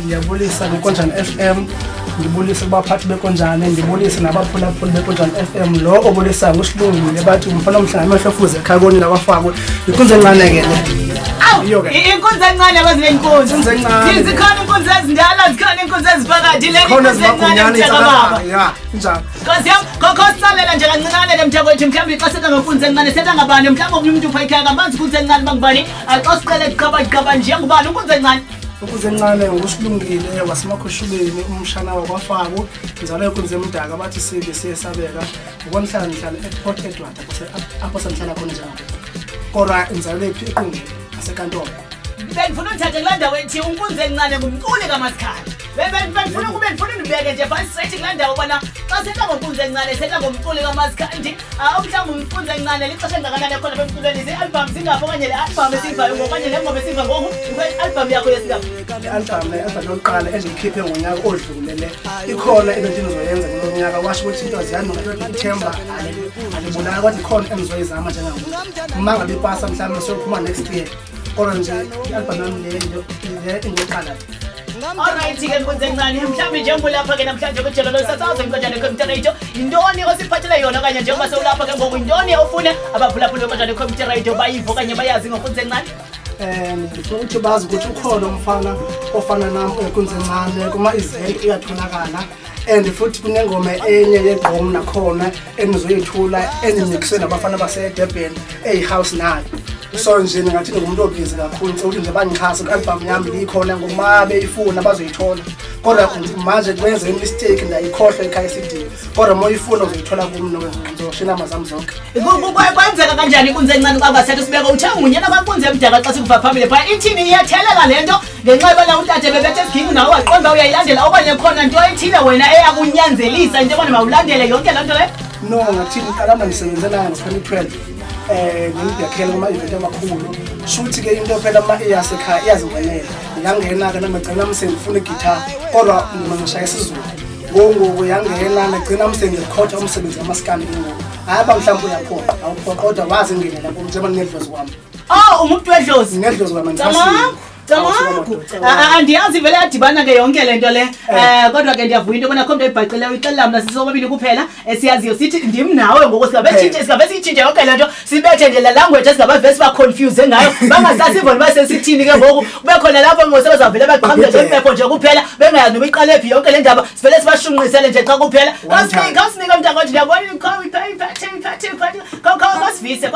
Ngiyabulisa nekonjani FM, ngibulisa kubaphathi bekonjani, ngibulisa nabaphulaphuli bekonjani FM. Lo obulisa ngosilungile bathi umfana omhlanga amehlo fuze ekhakoni labafakwe. Ikunze encane ke le. Iyo ke. Inkunzi encane abazinenkunzi. Inkunzi encane. Zikhona inkunzi ezindala, zikhona inkunzi eziphakathi. Le inkunzi encane mthakababa. Ya, njalo. Nkosi yami, kokhosalela nje kancinane lemthakwethi mhlawumbe ixasetha ngenkunzi encane setha ngabani mhlawumbe omunye umuntu uphayikha kabanzi inkunzi encane bangubani. Axosicele iqaba nje ngubani inkunzi encane. Inkunzi encane ngosilungile wasemakhoshuleni umshana wakwafako njalo inkunzi emdaka bathi sibe siyesabeka ngokwamhlanje ngihlala ePort Edward apho sanhlala khona njalo. Kodwa inzalo lephi equngile asekantolo. Bengifuna uthathe kulanda wethi unkunzi encane ngumculi kaMasikhanda. Bengifuna ndibeke nje phasi straight kulanda ubona xa setha ngonkunzi encane setha ngomculi kaMasikhanda. Umhlawumbe umfunza encane lixesha engakanani khona bemculweni ze-album zingapho okanye le-album esivayo ngokanye le ngoma esiva ngoku i-album yakho yesingapho. Le-album yokuqala engiyikhiphe ngonyaka odlulele ikhona into engizoyenza kulo nyaka washo ukuthi into aziyani nokuthemba alibonakala kodwa ikhona engizoyizama njengawo uma ngabe ipasa mhlawumbe sokuphuma next year kodwa nje i-album yami le engiyoqala. Alright ke nkunzi encane mhlawumbe njengoba lapha ke namhlanje kujelo lo sasazwe inkonjane computer radio indoni osiphathela yona kanye njengoba sewulapha ke ngoku indoni ofuna abaphulaphuli bekonjane computer radio bayivo kanye bayazi ngonkunzi encane. Ngifuna ukuthi bazi ukuthi ukhona umfana ofana nami enkunzi encane kuma event iyatholakala and futhi kunengoma enye yegqom nakhona engizoyithula enimixwe nabafana base Durban ehouse nayo. So nje ngathi ngumuntu obhizi kakhulu ukuthi nje bangichasa ku-album yami likhona ngoma beyifuna bazoyithola kodwa manje kwenze mistake ndayikhohlwa ekhaya esidini kodwa moyifuna uzoyithola kimi ngizoshina amazami zonke. Kwenzeka kanjani inkunzi encane kwabasethu sibeka uthe ngunyana kwankunzi emdaka xa sikuva phambili phaya ithini iyathelela lento ngenxa yoba utate bebethe esigini nawe waqonda uyayilandela okanye khona into ethile wena eyakunyanzelisa into yobana mawulandele yonke loo nto leyo? No, ngathi ngiqala ngisebenze nayo ngo-2012 ngiyakhela kuma-event amakhulu shuthi ke into phela ama-ears ekhaya iyazingenela yangena-ke namagcina msengifuna igitara kodwa ngishaya isizulu ngoku yangena nagcina msengirekhoda umsebenzi wamaskandi ngoku hayi ba mhlawumbe uyaphoqa awuphoqa kodwa wazi ngingenela kum njengoba nginedlozi kwami. Umuntu wedlozi? Nginedlozi kwami andiyazi vele yadibana ke yonke lento le kodwa ke ndiyavuya into bona khona ibhaqileyo ixelela mna sisobabili kuphela esiyaziyo sithi ndim nawe ngoku singabe siyitshintshe yonke lento sibethe nje la language esingabavesi baconfuse ngayo bangasasiva noba sesithini ke ngoku kube khona lapho ngosebezavele baqhambe impepho nje kuphela bengayazi noba iqale phi yonke le ndaba sivele sibashunqisele nje xa kuphela kasinika mntakwethu ndiyabona kosivise